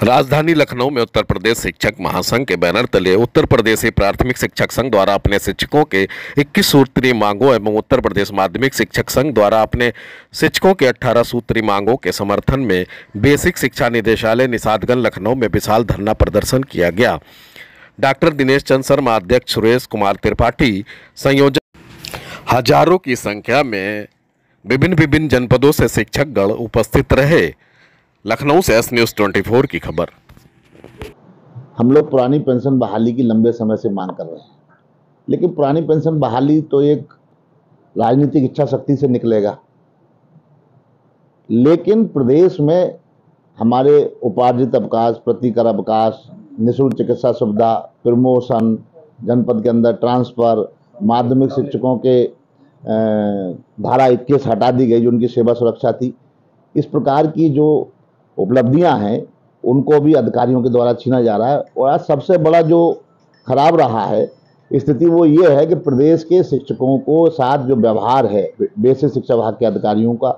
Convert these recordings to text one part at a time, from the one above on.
राजधानी लखनऊ में उत्तर प्रदेश शिक्षक महासंघ के बैनर तले उत्तर प्रदेश प्राथमिक शिक्षक संघ द्वारा अपने शिक्षकों के 21 सूत्रीय मांगों एवं उत्तर प्रदेश माध्यमिक शिक्षक संघ द्वारा अपने शिक्षकों के 18 सूत्रीय मांगों के समर्थन में बेसिक शिक्षा निदेशालय निषादगंज लखनऊ में विशाल धरना प्रदर्शन किया गया। डॉक्टर दिनेश चंद्र शर्मा, अध्यक्ष सुरेश कुमार त्रिपाठी, संयोजक, हजारों की संख्या में विभिन्न जनपदों से शिक्षकगण उपस्थित रहे। लखनऊ से एस न्यूज़ 24 की खबर। हम लोग पुरानी पेंशन बहाली की लंबे समय से मांग कर रहे हैं, लेकिन पुरानी पेंशन बहाली तो एक राजनीतिक इच्छा शक्ति से निकलेगा, लेकिन प्रदेश में हमारे उपार्जित अवकाश, प्रतिकर अवकाश, निःशुल्क चिकित्सा सुविधा, प्रमोशन, जनपद के अंदर ट्रांसफर, माध्यमिक शिक्षकों के धारा 21 हटा दी गई जो उनकी सेवा सुरक्षा थी। इस प्रकार की जो उपलब्धियां हैं उनको भी अधिकारियों के द्वारा छीना जा रहा है। और आज सबसे बड़ा जो खराब रहा है स्थिति वो ये है कि प्रदेश के शिक्षकों को साथ जो व्यवहार है बेसिक शिक्षा विभाग के अधिकारियों का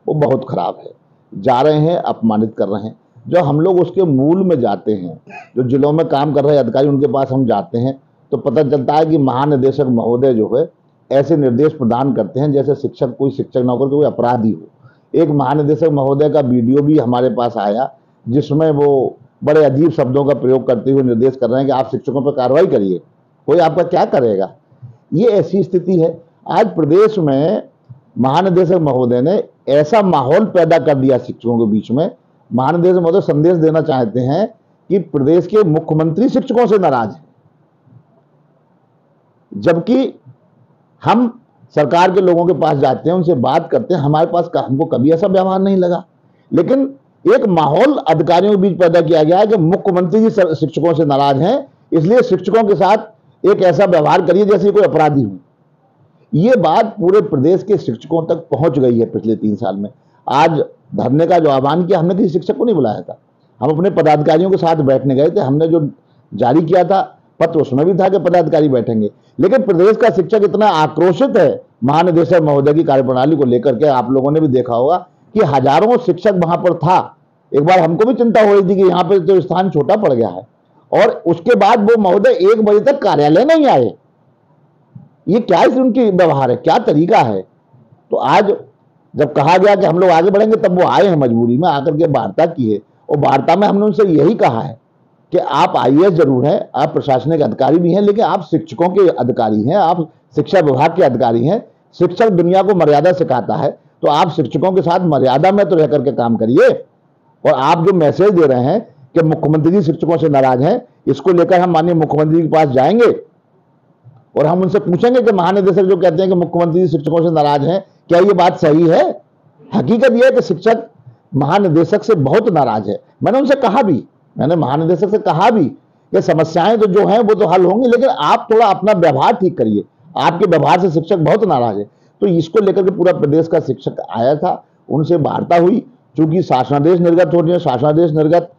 वो बहुत खराब है। जा रहे हैं, अपमानित कर रहे हैं। जो हम लोग उसके मूल में जाते हैं, जो जिलों में काम कर रहे अधिकारी उनके पास हम जाते हैं तो पता चलता है कि महानिदेशक महोदय जो है ऐसे निर्देश प्रदान करते हैं जैसे शिक्षक कोई शिक्षक न होकर कोई अपराधी हो। एक महानिदेशक महोदय का वीडियो भी हमारे पास आया जिसमें वो बड़े अजीब शब्दों का प्रयोग करते हुए निर्देश कर रहे हैं कि आप शिक्षकों पर कार्रवाई करिए, कोई आपका क्या करेगा। ये ऐसी स्थिति है। आज प्रदेश में महानिदेशक महोदय ने ऐसा माहौल पैदा कर दिया शिक्षकों के बीच में। महानिदेशक महोदय संदेश देना चाहते हैं कि प्रदेश के मुख्यमंत्री शिक्षकों से नाराज हैं, जबकि हम सरकार के लोगों के पास जाते हैं, उनसे बात करते हैं, हमारे पास हमको कभी ऐसा व्यवहार नहीं लगा। लेकिन एक माहौल अधिकारियों के बीच पैदा किया गया है कि मुख्यमंत्री जी शिक्षकों से नाराज हैं, इसलिए शिक्षकों के साथ एक ऐसा व्यवहार करिए जैसे कोई अपराधी हो। ये बात पूरे प्रदेश के शिक्षकों तक पहुंच गई है पिछले 3 साल में। आज धरने का जो आह्वान किया, हमने किसी शिक्षक को नहीं बुलाया था, हम अपने पदाधिकारियों के साथ बैठने गए थे। हमने जो जारी किया था पत्र उसमें भी था कि पदाधिकारी बैठेंगे, लेकिन प्रदेश का शिक्षक इतना आक्रोशित है महानिदेशक महोदय की कार्यप्रणाली को लेकर के। आप लोगों ने भी देखा होगा कि हजारों शिक्षक वहां पर था। एक बार हमको भी चिंता हो रही थी कि यहाँ पे तो स्थान छोटा पड़ गया है, और उसके बाद वो महोदय 1 बजे तक कार्यालय नहीं आए। ये क्या उनकी व्यवहार है, क्या तरीका है। तो आज जब कहा गया कि हम लोग आगे बढ़ेंगे तब वो आए हैं, मजबूरी में आकर के वार्ता की है। और वार्ता में हमने उनसे यही कहा है कि आप IAS जरूर हैं, आप प्रशासनिक अधिकारी भी हैं, लेकिन आप शिक्षकों के अधिकारी हैं, आप शिक्षा विभाग के अधिकारी हैं। शिक्षक दुनिया को मर्यादा सिखाता है, तो आप शिक्षकों के साथ मर्यादा में तो रह करके काम करिए। और आप जो मैसेज दे रहे हैं कि मुख्यमंत्री जी शिक्षकों से नाराज हैं, इसको लेकर हम माननीय मुख्यमंत्री के पास जाएंगे और हम उनसे पूछेंगे कि महानिदेशक जो कहते हैं कि मुख्यमंत्री जी शिक्षकों से नाराज हैं, क्या ये बात सही है। हकीकत यह है कि शिक्षक महानिदेशक से बहुत नाराज है। मैंने उनसे कहा भी, मैंने महानिदेशक से कहा भी कि समस्याएं तो जो हैं वो तो हल होंगी, लेकिन आप थोड़ा अपना व्यवहार ठीक करिए, आपके व्यवहार से शिक्षक बहुत नाराज है। तो इसको लेकर के पूरा प्रदेश का शिक्षक आया था, उनसे वार्ता हुई। चूंकि शासनादेश निर्गत हो रहे हैं, शासनादेश निर्गत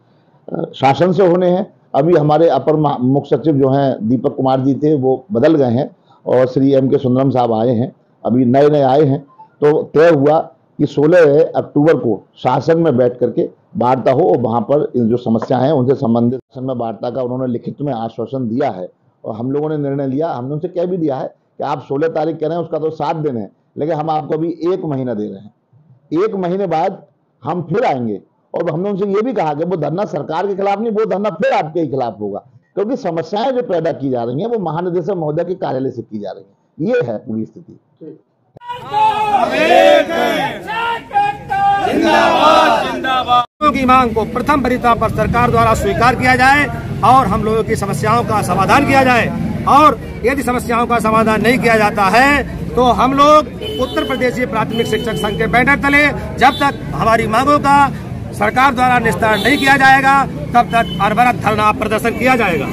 शासन से होने हैं। अभी हमारे अपर मुख्य सचिव जो हैं दीपक कुमार जी थे वो बदल गए हैं और श्री M.K. सुंदरम साहब आए हैं, अभी नए आए हैं। तो तय हुआ कि 16 अक्टूबर को शासन में बैठ करके वार्ता हो और वहाँ पर जो समस्या हैं उनसे संबंधित शासन में वार्ता का उन्होंने लिखित में आश्वासन दिया है। और हम लोगों ने निर्णय लिया, हमने उनसे कह भी दिया है कि आप 16 तारीख कह रहे हैं, उसका तो 7 दिन है, लेकिन हम आपको अभी 1 महीना दे रहे हैं। 1 महीने बाद हम फिर आएंगे। और हमने उनसे ये भी कहा कि वो धरना सरकार के खिलाफ नहीं, वो धरना फिर आपके ही खिलाफ होगा, क्योंकि समस्याएं जो पैदा की जा रही हैं वो महानिदेशक महोदय के कार्यालय से की जा रही है। ये है पूरी स्थिति। की मांग को प्रथम वरीयता पर सरकार द्वारा स्वीकार किया जाए और हम लोगों की समस्याओं का समाधान किया जाए। और यदि समस्याओं का समाधान नहीं किया जाता है तो हम लोग उत्तर प्रदेशीय प्राथमिक शिक्षक संघ के बैनर तले जब तक हमारी मांगों का सरकार द्वारा निस्तारण नहीं किया जाएगा तब तक अनवरत धरना प्रदर्शन किया जाएगा।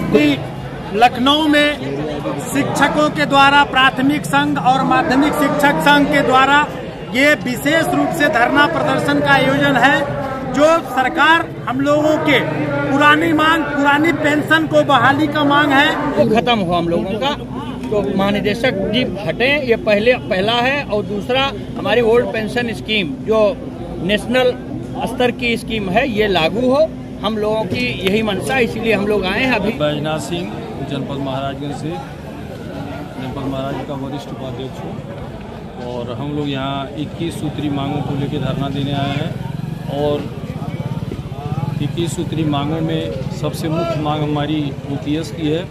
लखनऊ में शिक्षकों के द्वारा प्राथमिक संघ और माध्यमिक शिक्षक संघ के द्वारा ये विशेष रूप से धरना प्रदर्शन का आयोजन है। जो सरकार हम लोगों के पुरानी मांग, पुरानी पेंशन को बहाली का मांग है वो खत्म हो हम लोगों का, तो महानिदेशक जी हटे, ये पहला है। और दूसरा, हमारी ओल्ड पेंशन स्कीम जो नेशनल स्तर की स्कीम है ये लागू हो हम लोगों की यही मंशा, इसीलिए हम लोग आए हैं अभी। बैजनाथ सिंह, जनपद महाराजगंज से, जनपद महाराज का वरिष्ठ उपाध्यक्ष हूँ और हम लोग यहाँ 21 सूत्री मांगों को लेकर धरना देने आए हैं। और 21 सूत्री मांगों में सबसे मुख्य मांग हमारी OPS की है,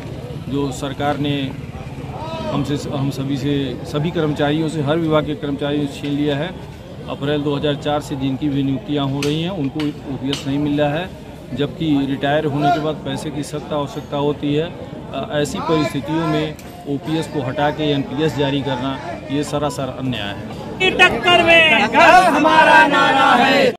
जो सरकार ने हम सभी कर्मचारियों से, हर विभाग के कर्मचारियों से छीन लिया है। अप्रैल 2004 से जिनकी भी नियुक्तियाँ हो रही हैं उनको OPS नहीं मिल रहा है, जबकि रिटायर होने के बाद पैसे की सख्त आवश्यकता होती है। ऐसी परिस्थितियों में OPS को हटा के NPS जारी करना ये सरासर अन्याय है। टक्कर में हमारा नारा है।